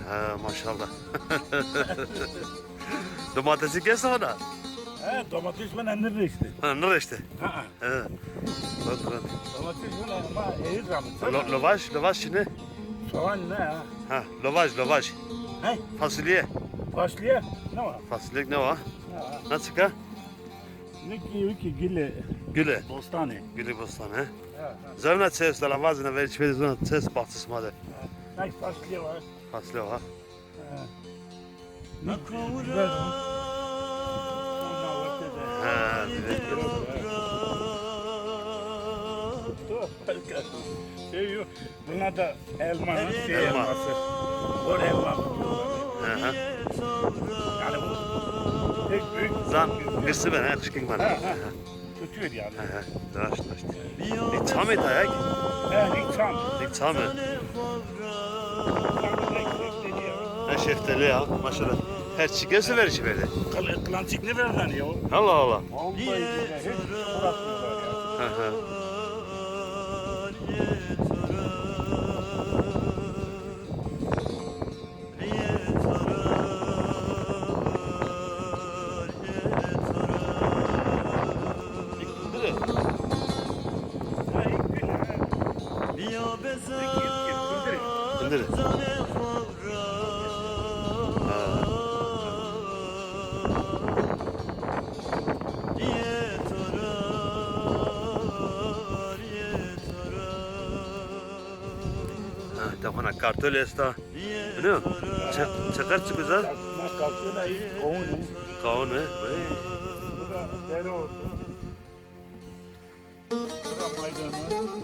Ha, maşallah. Domatesi kes ona. He, domates ben nerede işte? Ha, nerede işte? Ha. He. Bak bak. Domates ben ama iyi zaman. Lavaş şimdi. Soğan ne ha? Ha, lavaş. He? Fasulye. Fasulye ne var? Fasulye ne var? Ha. Nasıl ka? Ne ki gülle Güle. bostane. Güle bostan he. Ha. Zarına ses de lavazına ve içmedi zona ses bahçesi madı. Ne fasulye var? Fasulye var. Ha. Ne güzel o. Ha, Şey yok. Buna da elmanın şey Elma. elması. O elma. Hı. Yani bu pek büyük. Zan gırsı ben ha kışkın ben. Ha. Tutuyor yani. Zaraş işte. Ne çamı dayak? He, nikçam. Ne çamı? Ne şeftali ya maşallah. Her çikesi ver içi verdi. Kılancık ne verden ya? Allah Allah. Vallahi billahi hiç bırakmıyorlar ya. Hı. İndir. Tafana kartol esta. Biliyor musun? Çakar çıkacağız. Ne kalkıyor da iyi. Kovun. Kavun he. Bu da deri oldu. Bu da maydanoz.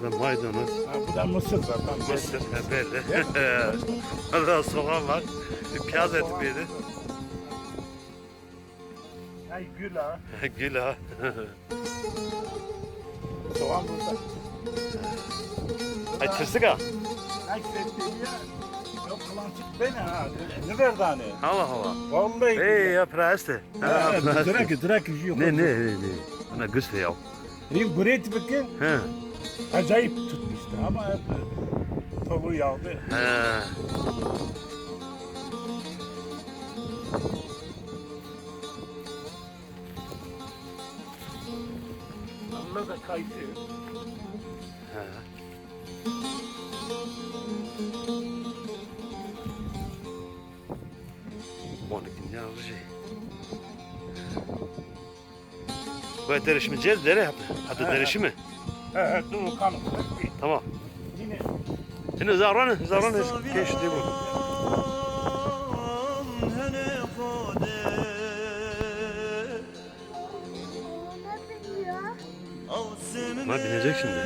Bu da maydanoz. Ha, bu da mısır zaten. Mısır. Belli. Orada soğan var. Bir piyaz eti miydi? Ay gül ha. Gül ha. Soğan burada. Ay tırsık ha. Ay sevdiğim ya. Yok kılancık beni ha. Ne verdi hani? Allah Allah. Vallahi. Ey ya praste. Direkt yok. Ne. Ana güçlü ya. Ring buraya bakın. He. Acayip tutmuştu ama hep tavuğu yağdı. He. Allah da kaydı. He. Onu dinleyen bir şey. Bu derişimi cez dere yaptı. Hadi derişi mi? He dur kanım. Tamam. Yine Şimdi zarranı geçti bu. Ama binecek şimdi.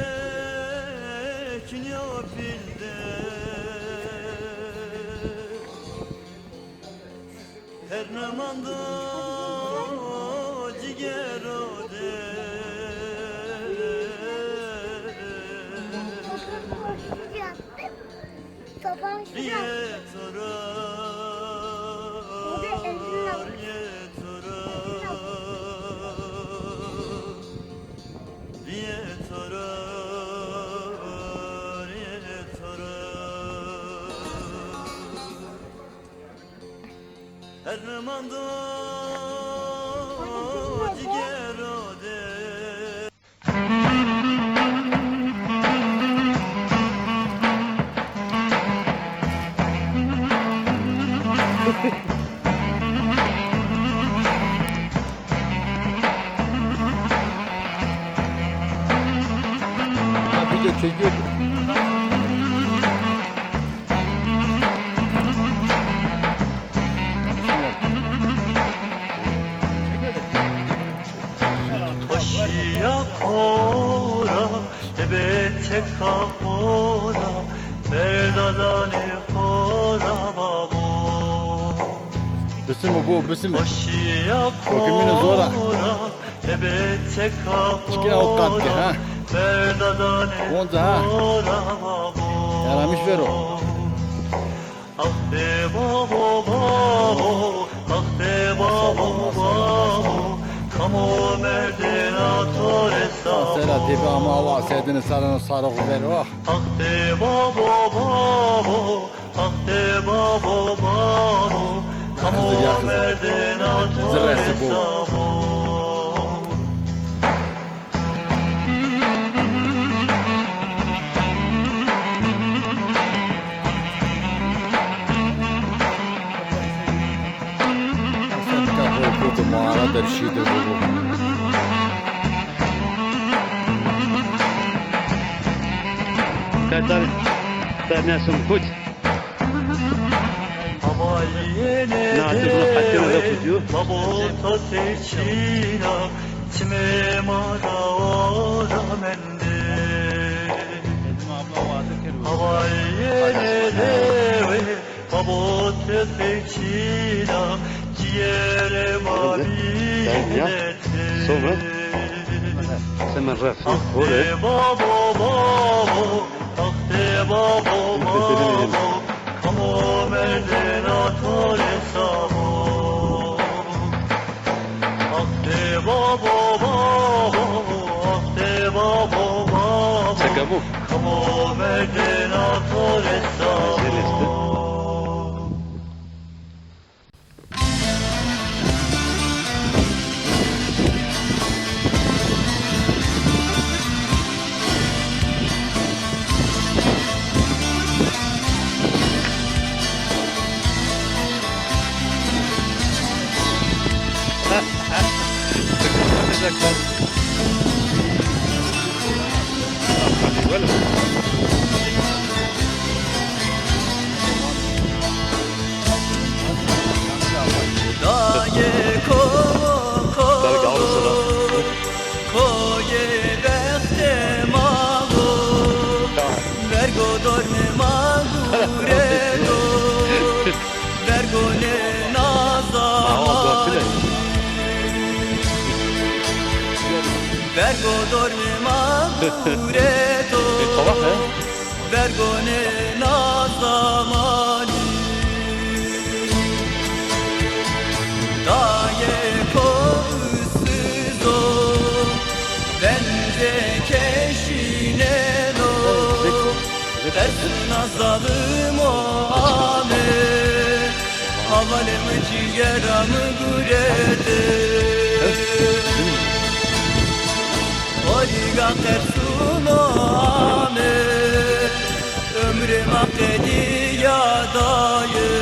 Sabah Video çekiyordu. Koşuya kora, ebete kapora, verdadane kora babo. Besim bu besim. Koşuya Bakımını zora. kora, ebete Çıkına o kattı ha. kapora, verdadane Onca ha. kora babo. Yaramış ver o. Ah de babo babo, ah de babo babo, kamo merdinatore Sera samo. tipi ama hava sedini sarını sarı kuberi oh. Ah de babo babo, ah de babo babo, kamo Kızır ya kızır. merdinatore Zırresi bu. samo. Setka koydu mağarada bir şeydir bu. Kadar dernesin kut. Nasıl bunu kaçırmadan tutuyor? Babota seçina, çime mara ora mende. Havayene deve, babota seçina, ciğere mabinete. Sonra? Hemen raf. Ah de babo babo, ah de babo babo, kamo merdinatore samo. Ah de babo babo, ah de babo babo, Çeka bu. kamo merdinatore samo. Hadi böyle. Daye ko Tabii avrusu da. koye bekte mago vergo dorme maguredo vergo ne nazamani vergo dorme maguredo Sabah he? vergo ne nazamani daye kozsuz o bence keşine no dersin azalım o ame havalemi ciğeramı gürede Origa tersun o ame ömrüm akedi ya dayı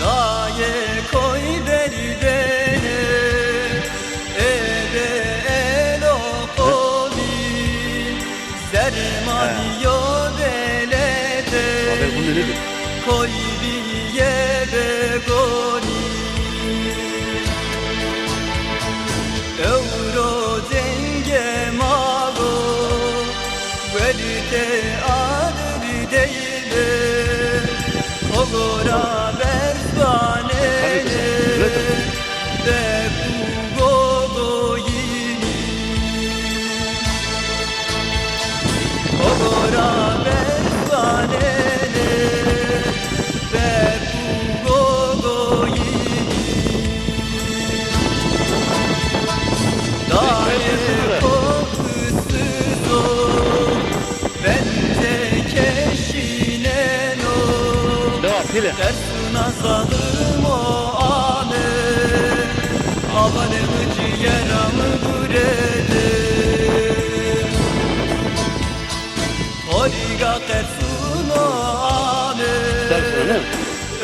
Daye koy beni beni ede elo koli zermani yo belete Haber bu nedir? koy biye begoni euro denge mago velite adri değile Ogora versvanele de kugogo yini Ogora versvanele de kugogo yini Daye kokusuz o bende keşine no Devam pile. dersin azalım o ane havalemi ciğeramı gürede Origa tersun o ane Dersin öyle mi?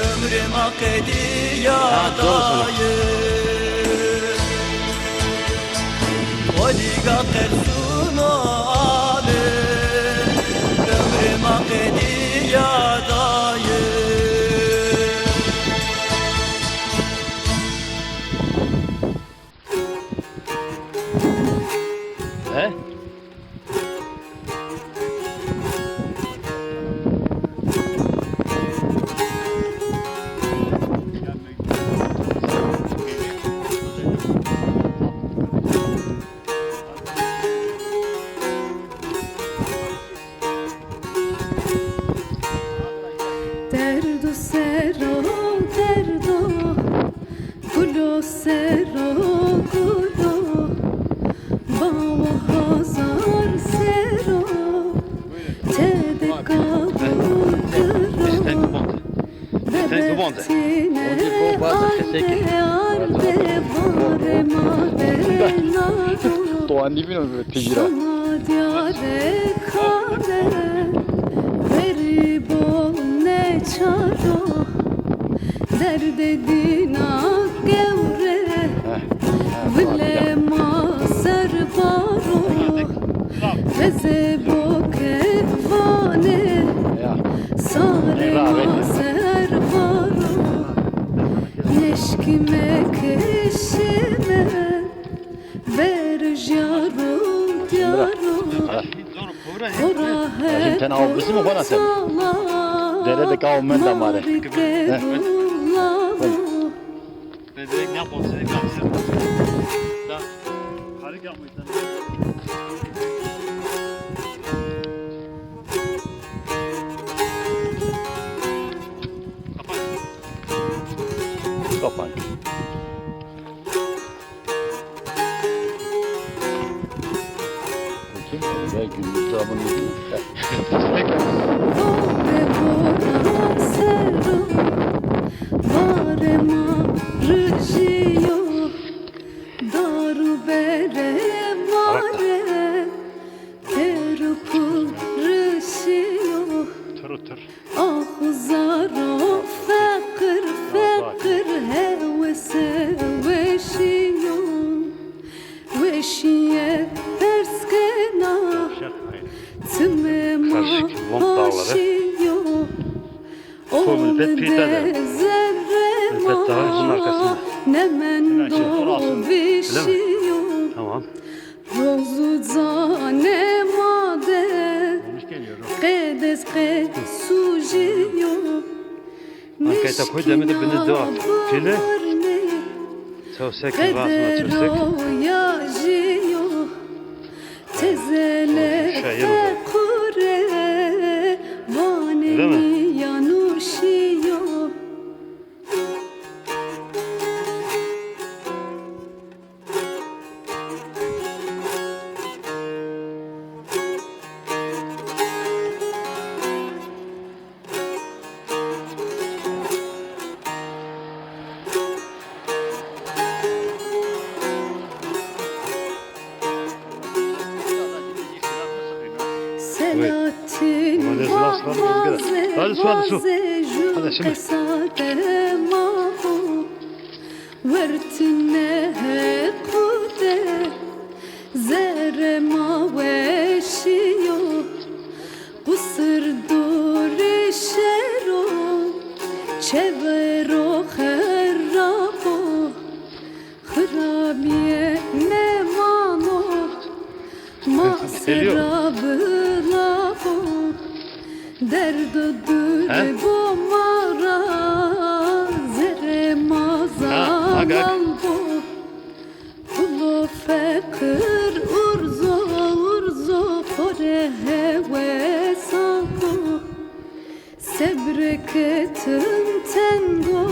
ömrüm akedi ya doğru dayı Origa tersun o ane ömrüm akedi ya dayı گلو سرو گلو با هزار سرو تدکا دورو ببتینه آرده بار ماده نارو Doğan dibine böyle tecira. شما دیاره کاره بری بونه چارو درد دینا گوره ولی ما سر بارو بزه بوکه وانه ساره ما سر بارو نشکی مکشمه برجارو دیارو Şimdi sen avlusu mu bana sen? Derede kavmen de var. Ben direkt ne yapalım size kalksın. Da harik yapmışlar. Kapan. Bakayım. Ya günlük kitabını Otur. آخوزارو فقر فقر هوسه وشیو وشیه برسکنا تمه ماشیو اونده زره نمن دو بیشیو Tamam. روزو زانه ماده قدس قدس سوجيو Arkaya koy demedi beni dua. Fili. Çavsek vasma çavsek. يا جيو تزله قره واني يا نوشيو سلاتين وعوازي وعوازي جوك ساده ماهو ورتنه قوده زر ما وشيو قصر دور شرو چورو خرابو خرابیه نمانو ما سرابلابو درد و دور بو مارا زر ما زالبو پلو فکر ارزو ارزو فره هوساکو صبر کتن تنگو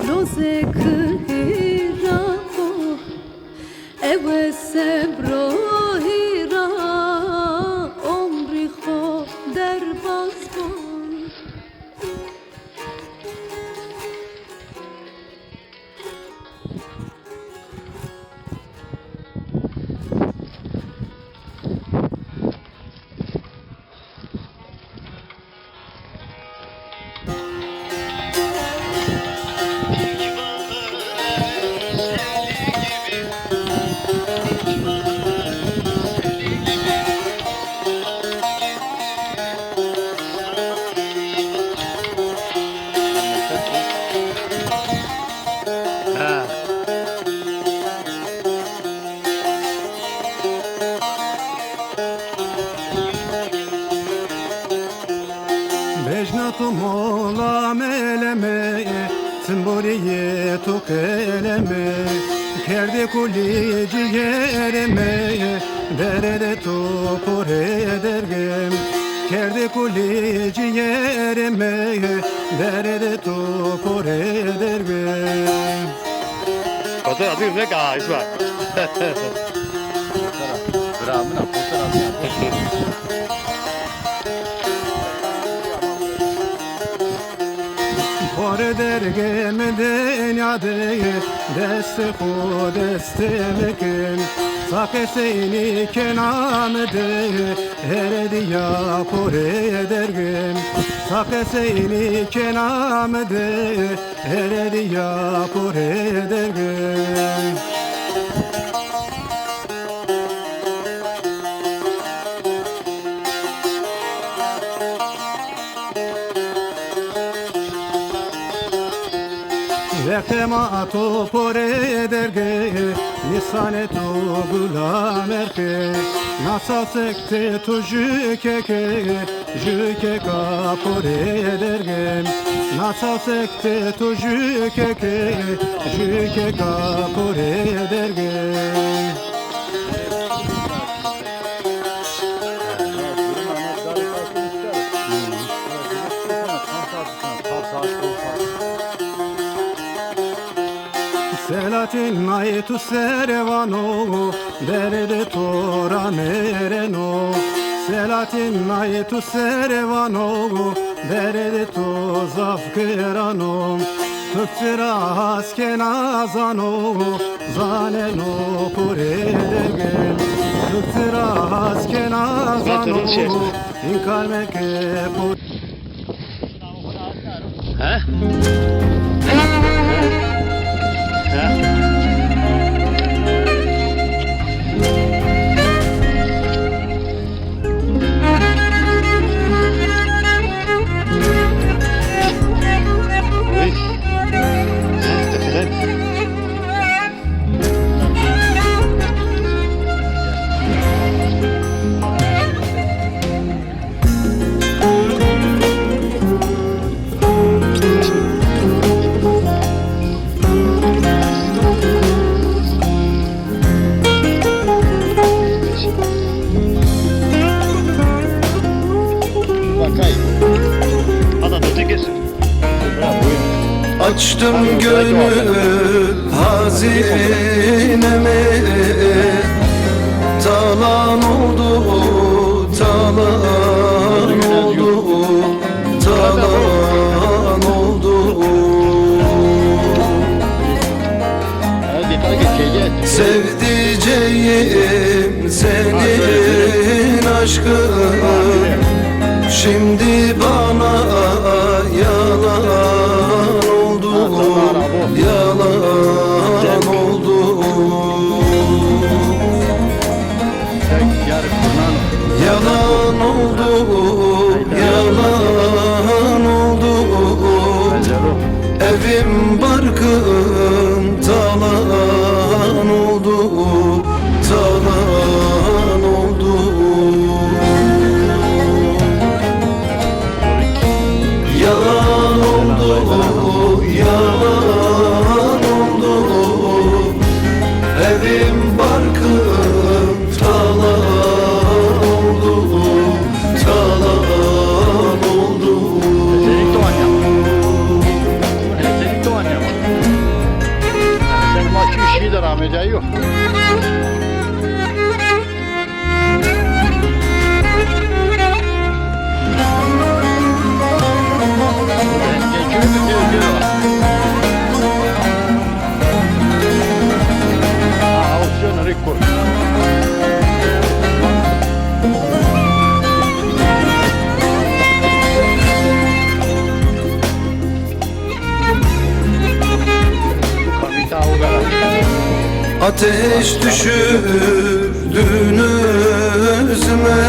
روزه کهیراکو او صبرو هیرا عمری خود در باز کن Bejnatu mola meleme Simboliye tuk eleme Kerdi kuli ciğerime Derede topur edergem Kerdi kuli ciğerime Derede topur edergem Fotoğraf atayım ne kadar İsmail. Bravo, fotoğraf yapıyor. Por dergem dünyada deste xo deste mekin Sake seni kenamde her diya por dergem Sake seni kenamde her diya por dergem Vekema to pore derge Nisane to gula merke Nasa sekte to jükeke Jükeka pore derge Nasa sekte to jükeke Jükeka pore derge Selatin naitu serevano Derde tora mereno Selatin naitu serevano Derde to zafkerano Tüktira haskenazano Zaneno pure dergem Tüktira haskenazano İnkalmeke pure He? He? Açtım gönül hazinemi Talan oldu, talan oldu, talan oldu Sevdiceğim senin aşkın Şimdi bana yalan oldu, yalan oldu Yalan oldu, yalan oldu Evim barkım talan oldu, talan oldu Yalan oldu, yalan oldu Evim barkım talan oldu, talan oldu Elektrik doğan yapma. Elektrik doğan yapma. Senin maçı işi de rahmeti yok. Ateş düşürdün özüme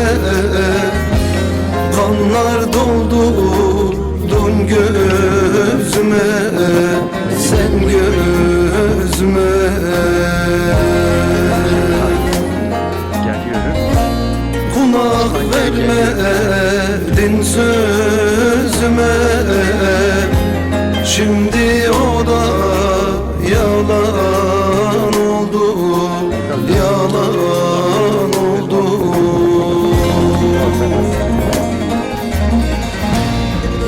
Kanlar doldurdun gözüme Sen gözüme Kulak vermedin sözüme Şimdi o da yalan oldu, yalan oldu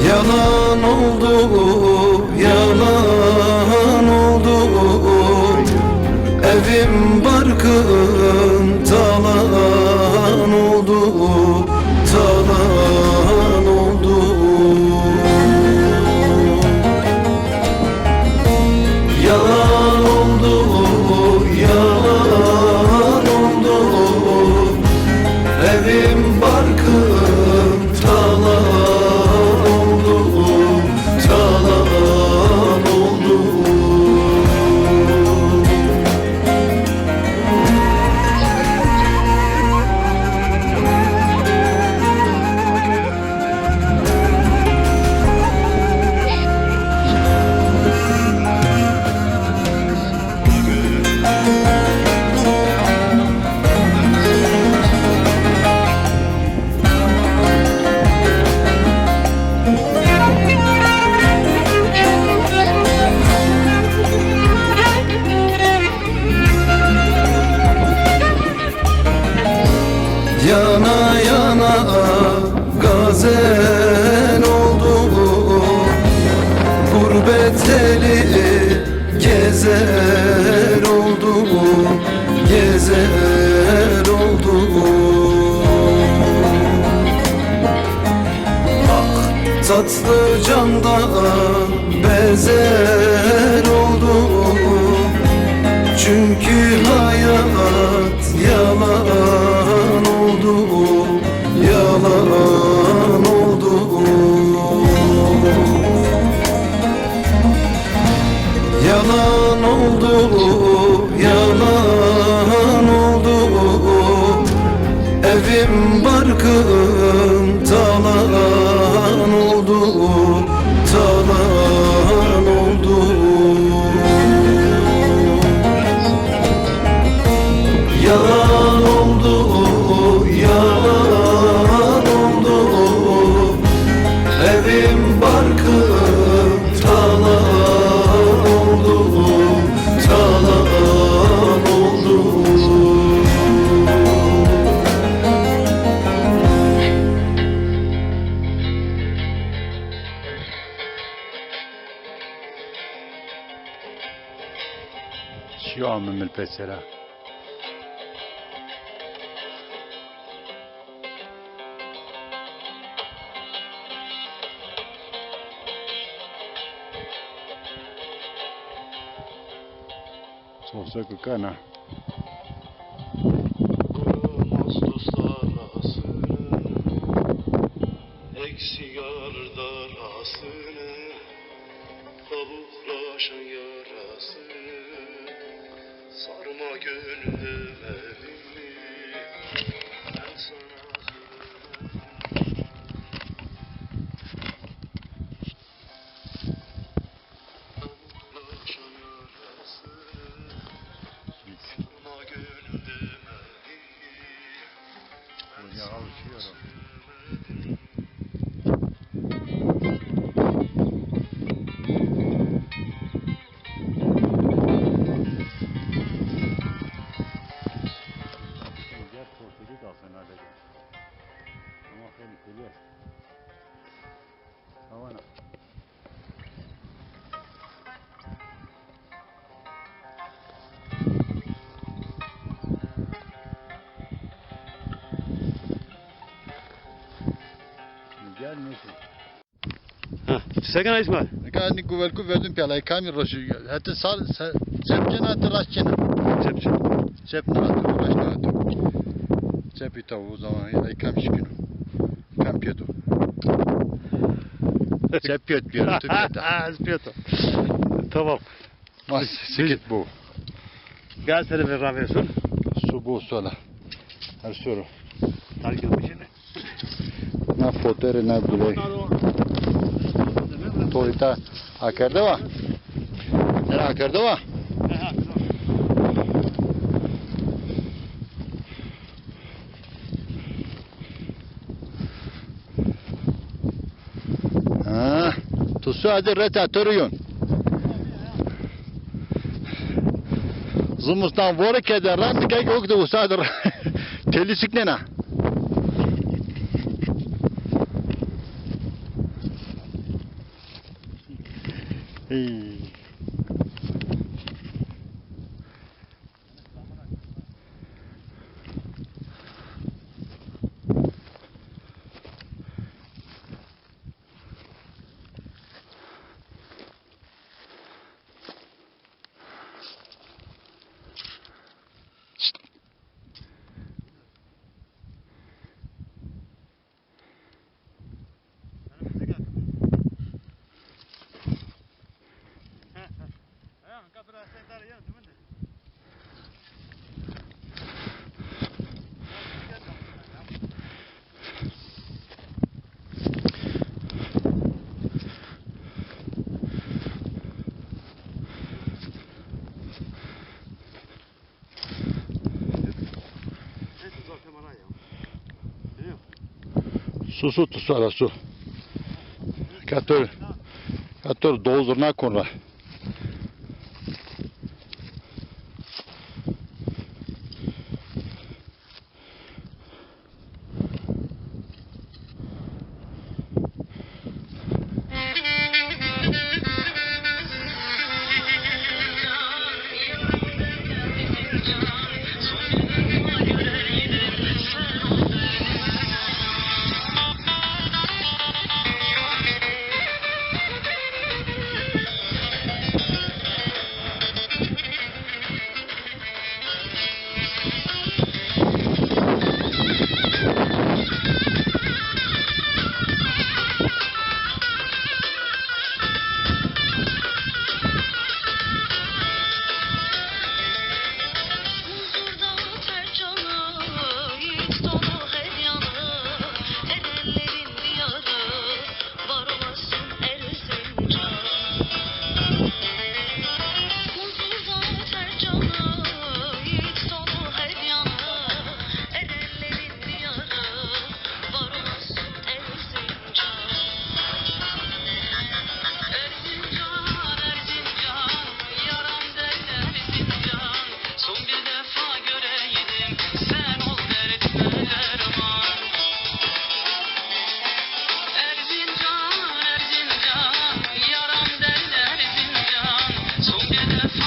Yalan oldu, yalan oldu gezer oldum, gezer oldum. Ah tatlı candan bezer oldum, çünkü hayat yalan oldu, yalan oldu. Yalan oldu, yalan oldu. Evim barkım talan oldu, talan oldu. Yalan oldu, yalan oldu. Evim barkım talan oldu, talan oldu. شو عم من البسرة Sosa kukana Ağustoslar arasını, eksik yardar asını, kavuklaşan yarasını, sarma gönlüm evimi, ben sana söyledim. Kavuklaşan yarasını, sarma gönlüm evimi, ben sana söyledim. Gel portakal da sen halledin. Ama tehlikeli. Havana. Gel neyse. Sakın İsmail. Gani kuverku verdim piyala. Kami roşu. Hatta sar cepcene hatta raşçene. Cepçe. Cepne hatta raşçene hatta. Cepi tavu o zaman ya kam şikino. Kam pieto. Cep piet piero tu pieta. Spieto. Tamam. Mas sikit bu. Gel seni bir rahmetsin. Su bu sola. Her soru. Takip etmişini. Na fotere na bile. Toita akerde va. Era akerde va. Ha, tu su hadi reta toruyun. Zumustan vore keder rast kay okdu usadır. Telisik ne na? Hey. Su tu sara su. Katör doldurna konra.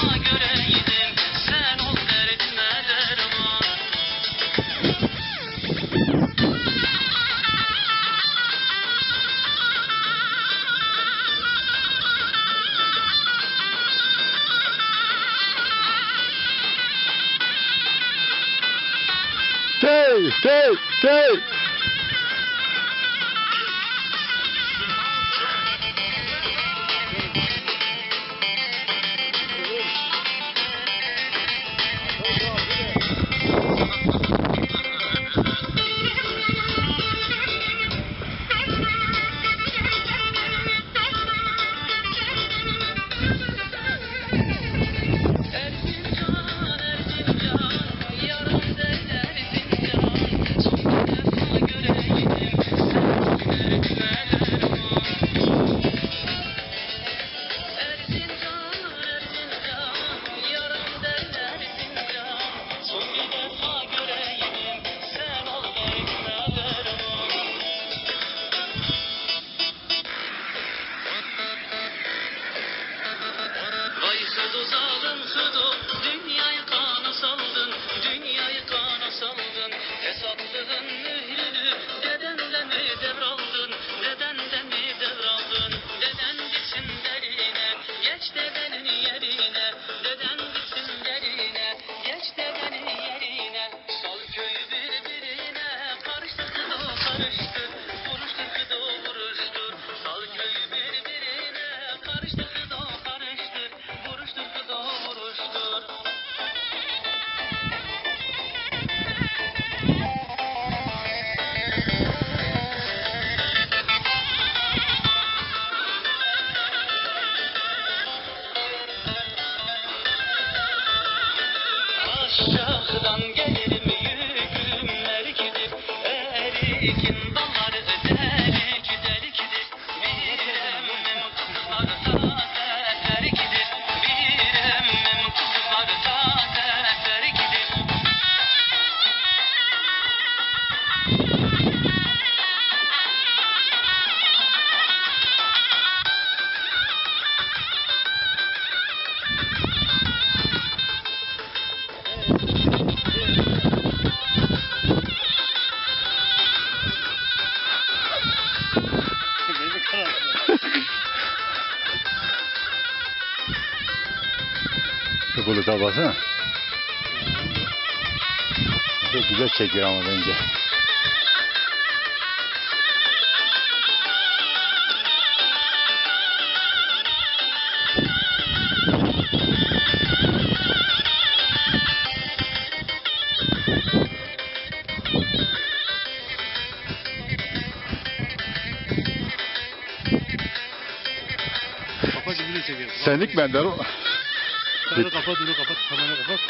vefa göreydim, sen ol derdime derman. Tey, tey, tey. Erzincan, Erzincan, yaram derler Erzincan. Son bir defa göreydim, sen ol derdime derman. Erzincan, Erzincan, yaram derler Erzincan. Son bir defa göreydim, sen ol derdime derman. Vay sudu zalim sudu, dünyayı kana saldın, dünyayı kana saldın. Hesaplığın mührünü dedenden mi devraldın, dedenden mi devraldın? Deden gitsin derine, geç dedenin yerine, deden gitsin derine, geç dedenin yerine. Sal köyü birbirine, karıştır kıdo karıştır, vuruştur kıdo vuruştur. Sal köyü birbirine, karıştır kıdo karıştır, vuruştur kıdo vuruştur. Aşağıdan gelirim yüküm erkidir, erikin dalları delik delikdir. Bir emmim kızlar taze terkidir, bir emmim kızlar taze terkidir. Şu buluta basana. Çok güzel çekiyor ama bence. Kapat yüzünü çekelim. Senlik benden o. Kapat, kapat, kamerayı kapat.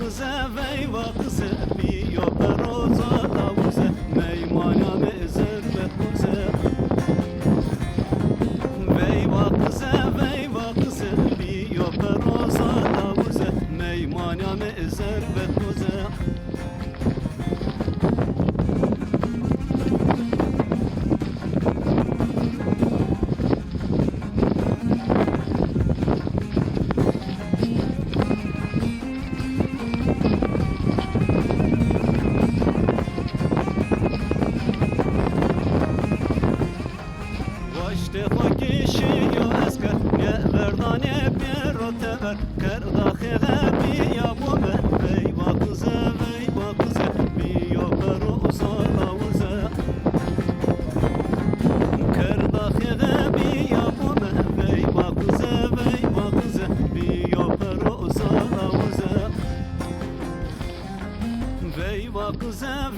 kıze veyva kıze bir yoper oza davuze meymana mezer ve kuze veyva kıze bir yoper oza davuze meymana mezer ve kuze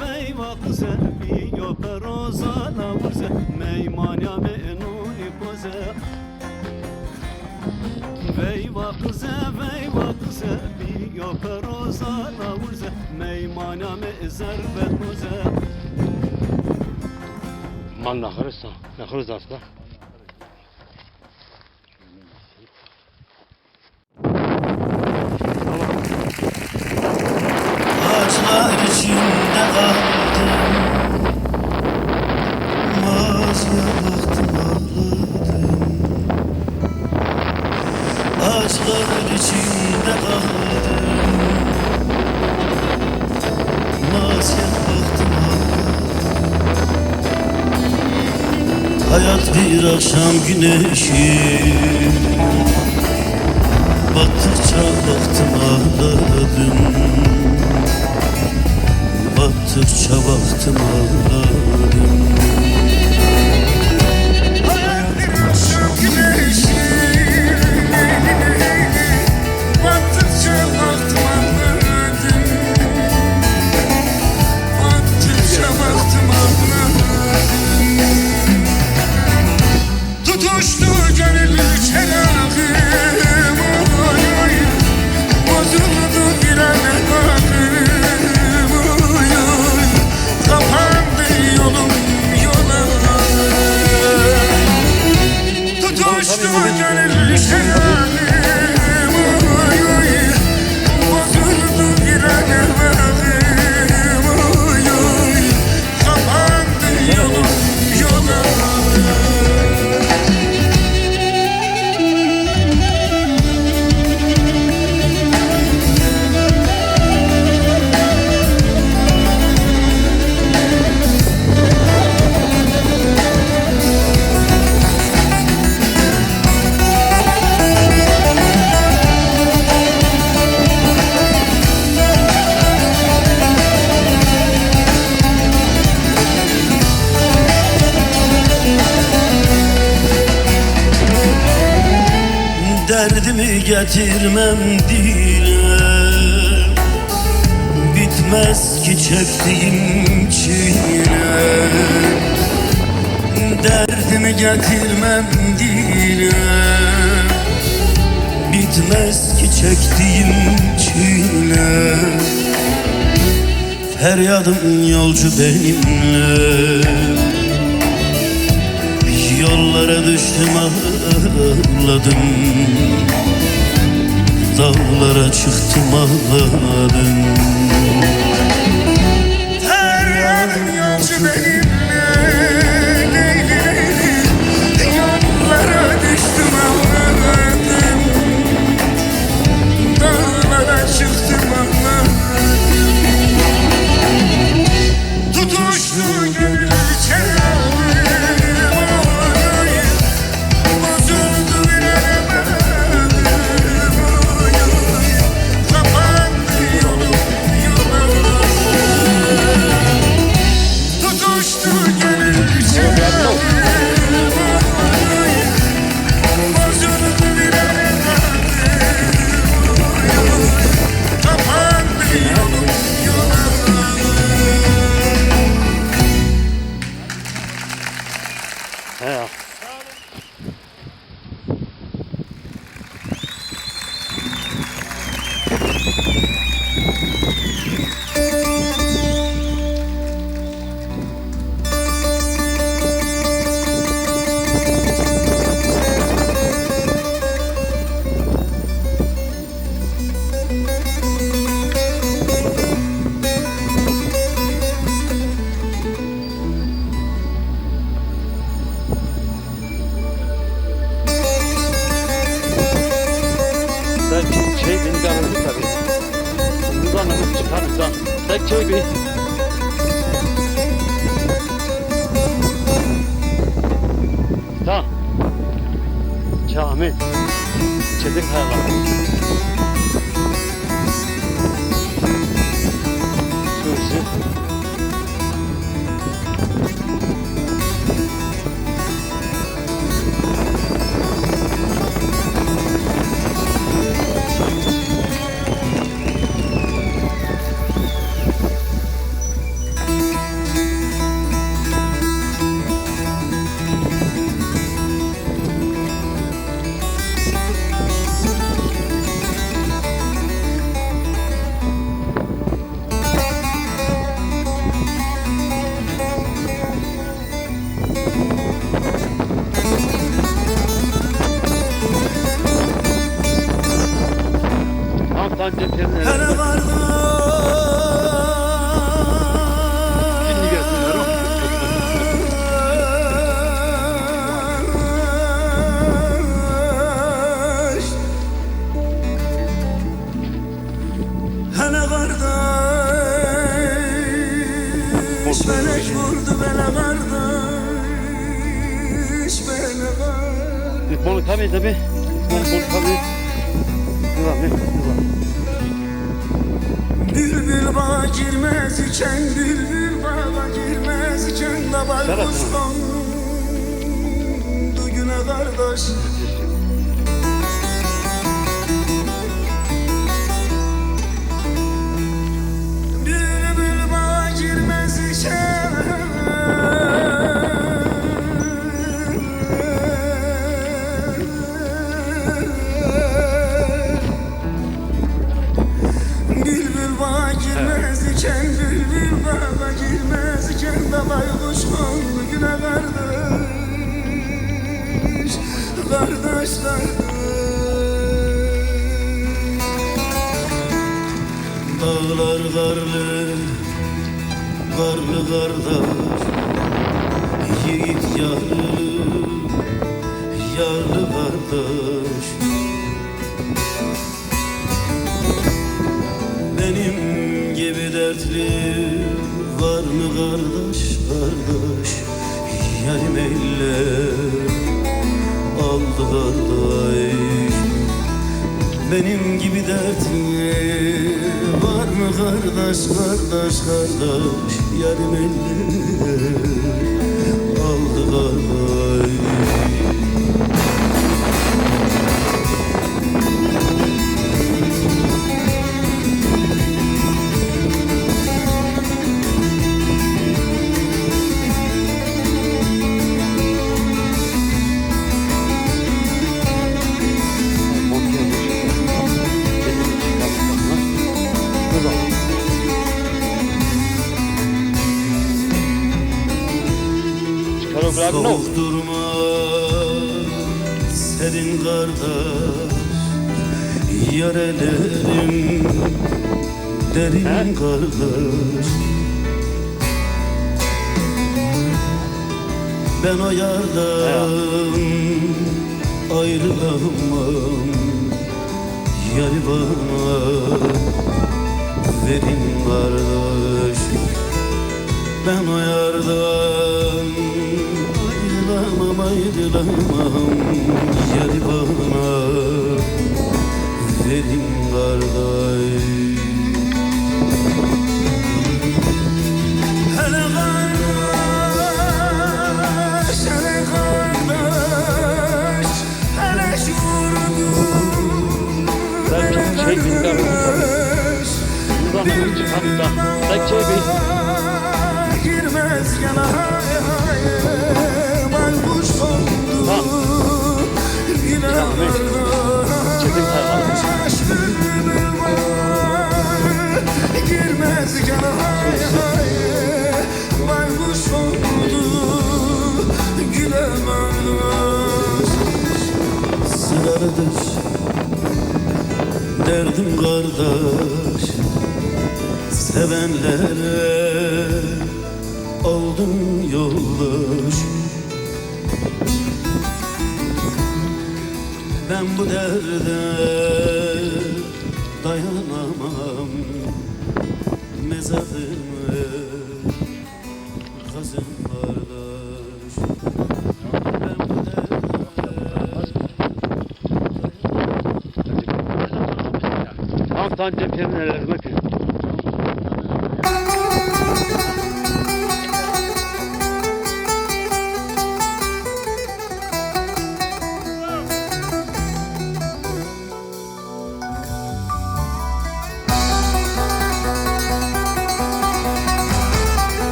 Veyva kıze bir yoper oza davuze meymana menuni koze veyva kıze bir yoper oza davuze meymana mezer ve koze Man nahrız asla. Ağaçlar içinde kaldım, maziye baktım ağladım. Ağaçlar içinde kaldım, maziye baktım ağladım. Hayat bir akşam güneşi, battıkça baktım ağladım. Battıkça baktım ağladım. Hayat bir akşam güneşi, battıkça baktım ağladım. Battıkça baktım ağladım. Tutuştu gönül çenağım, oy oy, bozuldu bir ane bakım. Kapandı yolum yola, tutuştu gönül şenağım, oy oy, bozuldu bir ane bakım, oy oy, kapandı yolum yola. Derdimi getirmem dile, bitmez ki çektiğim çile. Derdimi getirmem dile, bitmez ki çektiğim çile. Feryadım yolcu benimle, yollara düştüm ağladım. Dağlara çıktım ağladım. Feryadım yolcu benimle, leyli leyli, yollara düştüm ağladım. Dağlara çıktım ağladım. Tutuştu gönül çenağım, bozuldu bir kapandı yolum yola. Tutuştu gönül çenağım, bozuldu bir kapandı yolum yola. He ya. şey beni de alır tabii. Uzanımız çıkarız da. Tek şey bir. Tamam. Kamil. Çetin kayalar. Susi. Hele vardı Şimdi gelsinler o. Hele kardeş Melek vurdu bana kardeş Bana kardeş Bunu tabii tabii. Bunu tabii. Ulan ne? Ulan. Bülbül bağa girmez iken Bülbül bağa girmez iken Da baykuş kondu güne kardeş Bülbül bağa girmez iken Bülbül bağa girmez iken Bülbül bağa girmez iken Da baykuş kondu güne kardeş Kardeş kardeş Dağlar karlı Karlı kardeş Yiğit yarlı Yarlı kardeş Benim gibi dertli var mı kardeş kardeş Yarim eller aldı kardeş Benim gibi dertli var mı kardeş kardeş kardeş Yarim eller aldı kardeş Soğuk durma serin kardeş Yarelerim derin kardeş Ben o yardan ayrılamam Yari bana verin kardeş Ben o yardan ayrılamam Yari bana verin kardeş Hele kardeş, hele kardeş Hele şurdum Şey bilmem Uzanımız çıkarız da. Tek şey bir. Girmez yana baykuş kondu Yine Çetin kayalar. Girmez yana baykuş kondu Gülemez Sıralıdır derdim kardeş Sevenlere oldum yoldaş Ben bu derde dayanamam mezarımı kazın kardeş. Ben bu Tam tancım kemineler bakın.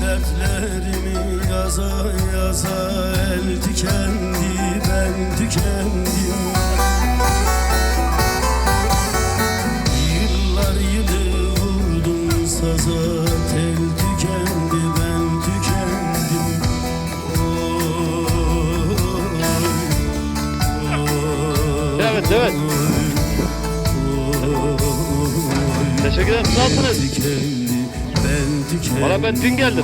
dertlerimi yaza yaza el tükendi, ben tükendim. Yıllar yılı vurdum saza, tel tükendi, ben tükendim. Evet, evet. Teşekkür ederim. Nasılsınız? Valla ben dün geldim.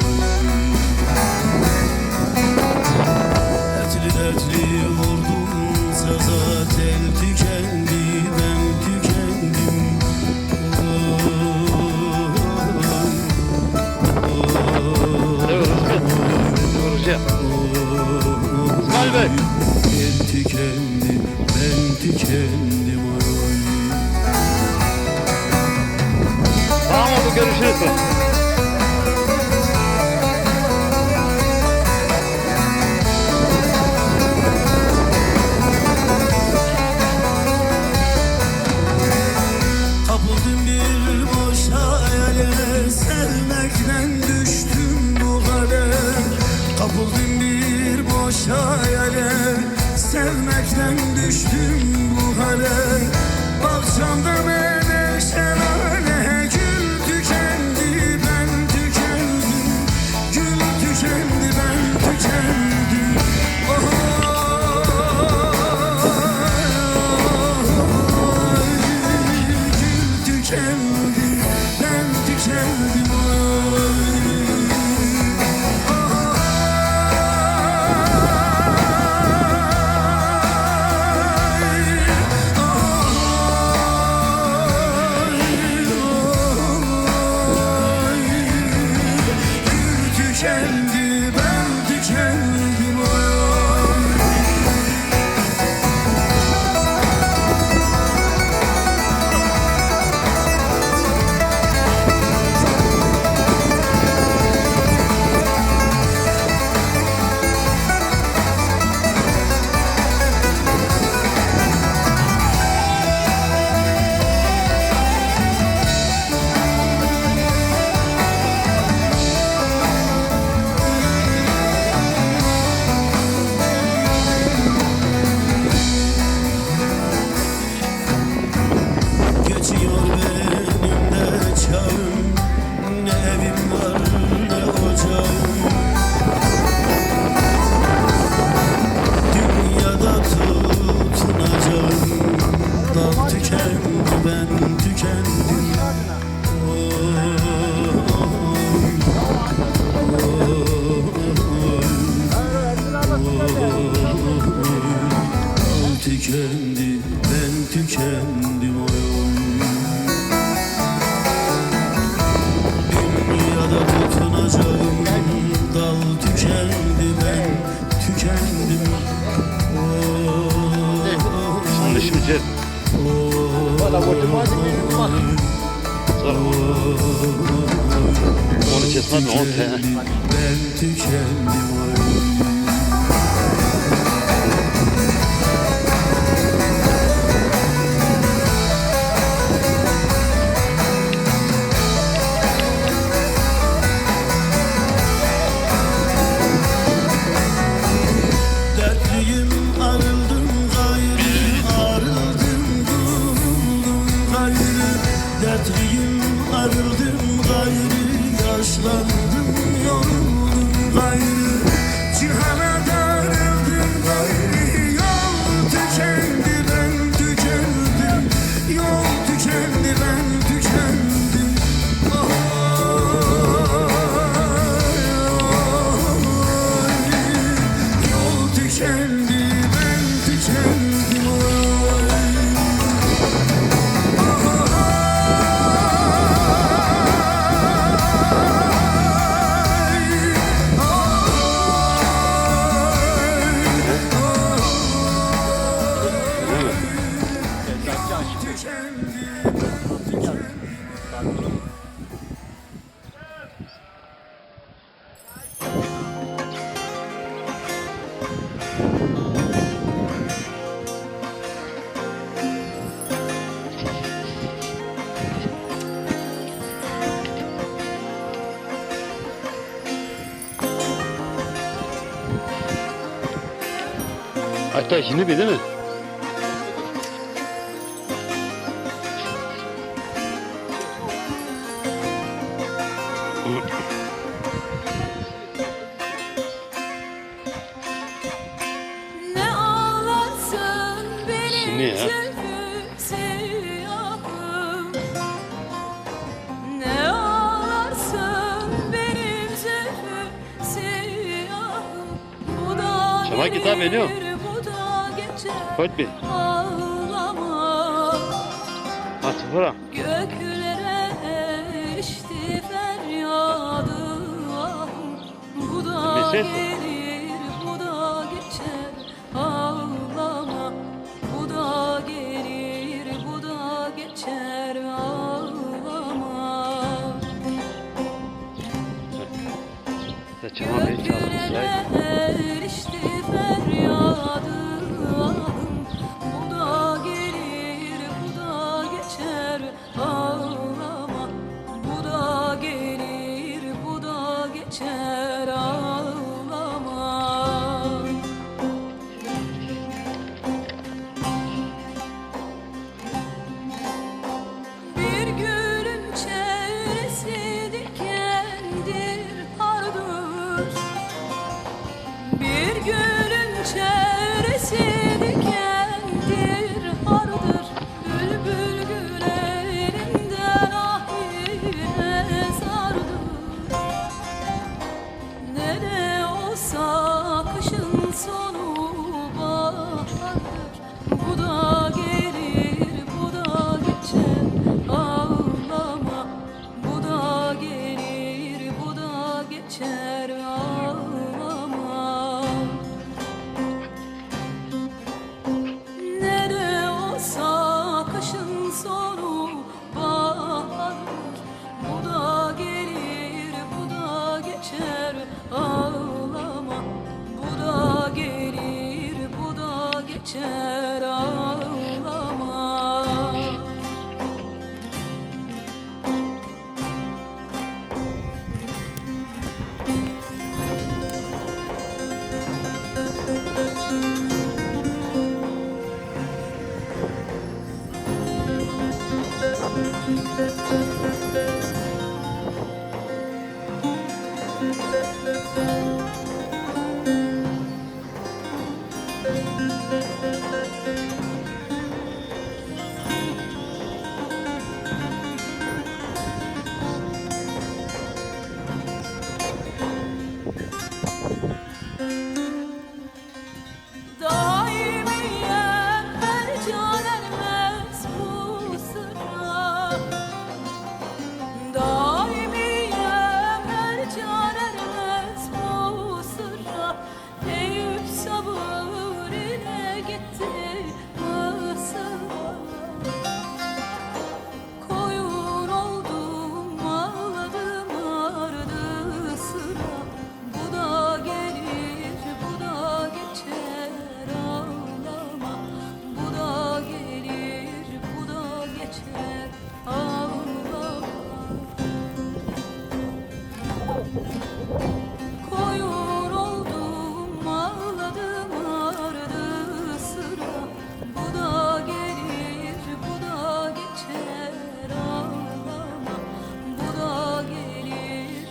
Dertli dertli vurdum saza, tel tükendi, ben tükendim. Evet, Rusya. İsmail Bey. Tel tükendi, ben tükendim. Tamam oldu, görüşürüz. Kapıldım bir boş hayale, sevmekten düştüm bu hale. Kapıldım bir boş hayale, sevmekten düştüm bu hale. Bahçamda menekşe lale, gül tükendi, ben tükendim. Gül tükendi, ben tükendim. Gül tükendi, ben tükendim. Tükendi, ben tükendim. Geçiyor benimle çağım, ne evim var ne ocağım. Dünyada tutunacağım, dal tükendi, ben tükendim. Dal tükendi, ben tükendim. Dünyada tutunacağım, dal tükendi, ben tükendim. Onun işini çek. Onu kesmez mi? 10 tane. Ben tükendim. yaşlandım yoruldum gayrı Cihana darıldım gayrı Yol tükendi ben tükendim Yol tükendi ben tükendim Yol tükendi ben tükendim Hatta şimdi bir değil mi? Ne ağlarsın Şimdi benim ya. zülfü siyahım Ne ağlarsın benim zülfü siyahım Bu da Şama kitap ediyor. gelir, bu da geçer Koyt bir. Ağlama At bırak. Göklere erişti feryadım Bu da Mesut. gelir, bu da geçer Ağlama Bu da gelir, bu da geçer Ağlama Saçma bir Göklere erişti feryadım Bu da gelir, bu da geçer Ağlama Bu da gelir, bu da geçer Ağlama Bir gülün çevresi dikendir hardır Bir gülün çevresi dikendir hardır Bülbül gül elinden ahine sardır Ne de olsa kışın sonu bahardır Bu da gelir, bu da geçer Ağlama Bu da gelir, bu da geçer Ağlama Ne de olsa kışın sonu bahardır Bu da gelir, bu da geçer Ağlama Bu da gelir, bu da geçer Ağlama Daimiyem her can ermez bu sıra Daimiyem her can ermez bu sıra Eyüp sabır ile gitti Mısır'a Koyun oldum ağladım ardı sıra Bu da gelir, bu da geçer Ağlama Bu da gelir, bu da geçer Ağlama Koyun oldum ağladım ardı sıra Bu da gelir, bu da geçer Ağlama Bu da gelir,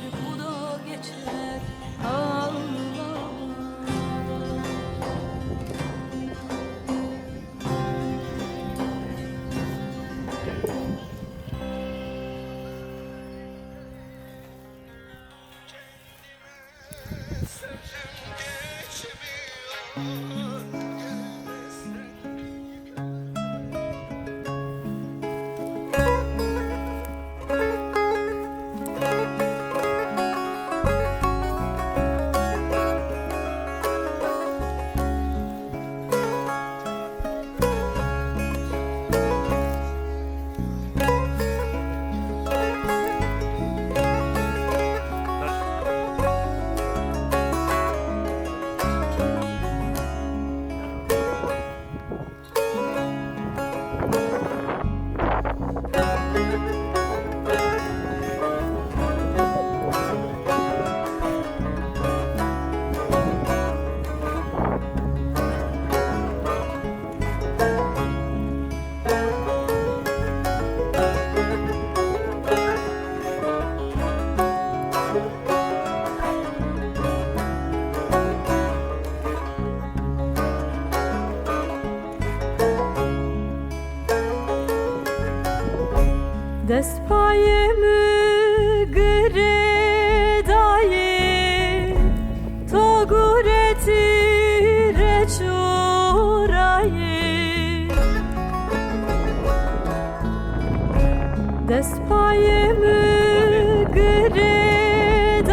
Daimi gridai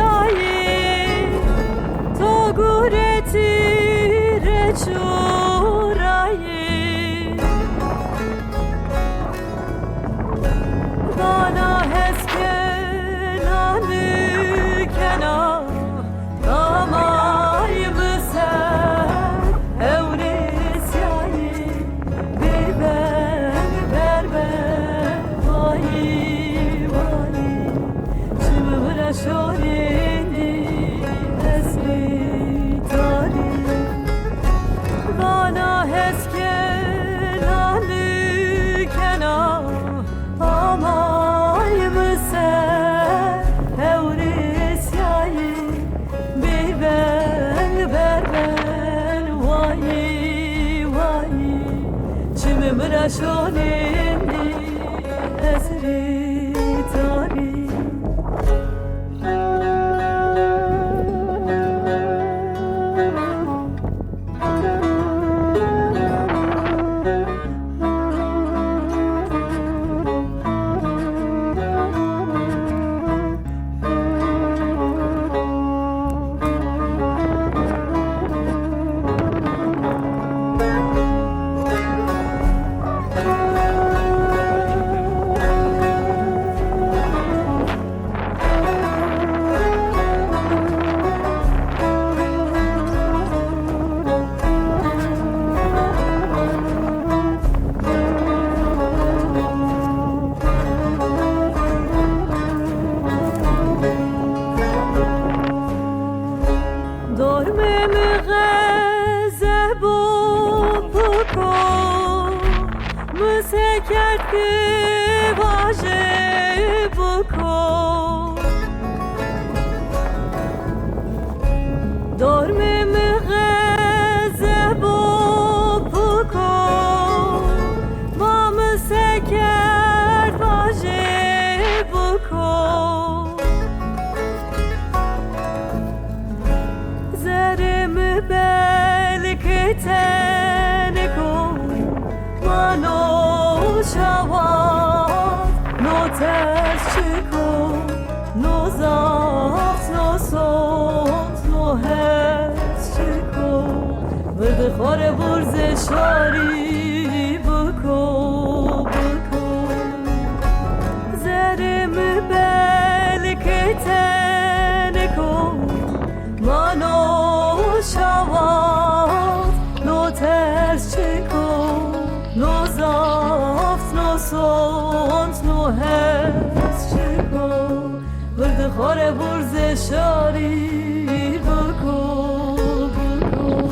to gureti rechurai Dana heskenani kena Damay mıser evresiyayı Biber berber vayi vayi Çımıra şoreni esri tarih Dana heskenani kena Amay mıser evresiyayı Biber berber vayi vayi Çimimra şoneni esri tarih Dorme mi gazebo puko Mı sekerti vaje buko Dorme mi gazebo puko Ma mı seker vaje buko Zerimi belki teniko Mano şavat No ters çıko No zaft no sont No hers çıko Vırdı khore burze şari Buko buko Zerimi belki teniko Mano şavat No ters çıko No zaft no sont No hers çıko Vırdı khore burze şari Buko buko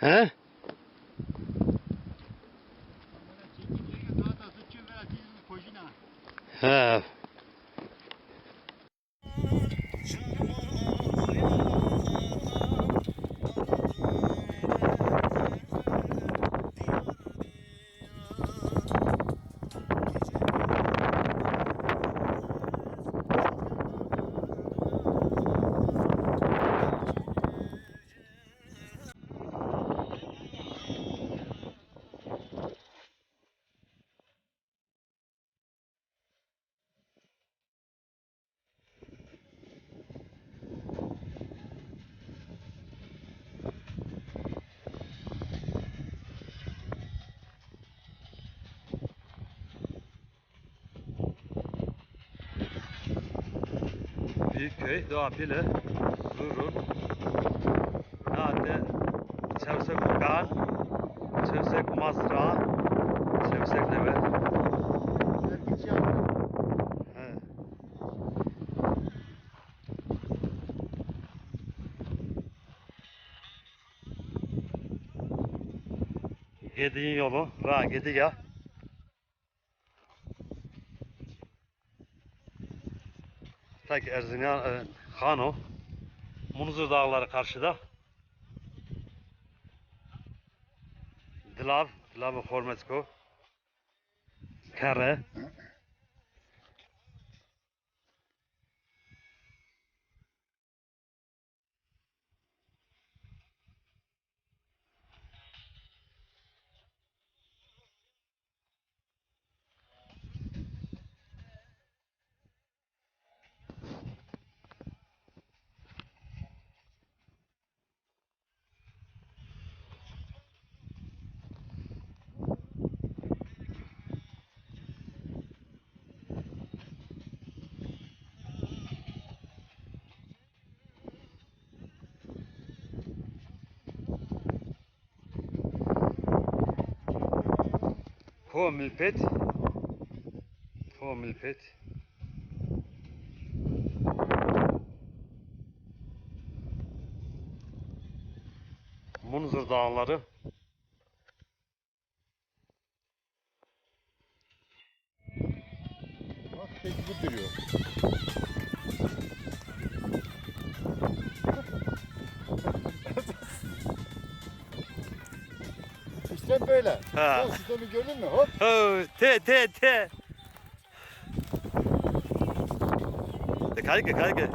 He? He. Büyükköy, Doğapili, Ruru, Nade, Çevsek Ugan, Çevsek Mazra, Çevsek Neve. He. Gediğin yolu, ra gidiyor. Tak Erzincan, Hano, Munzur Dağları karşıda. Dilav Hormetsko, Kare. Milpet. Munzur Dağları. Bak peki bu duruyor. İşte böyle. Ha. Bak sistemi gördün mü? Hop. Oh, te. De kalke.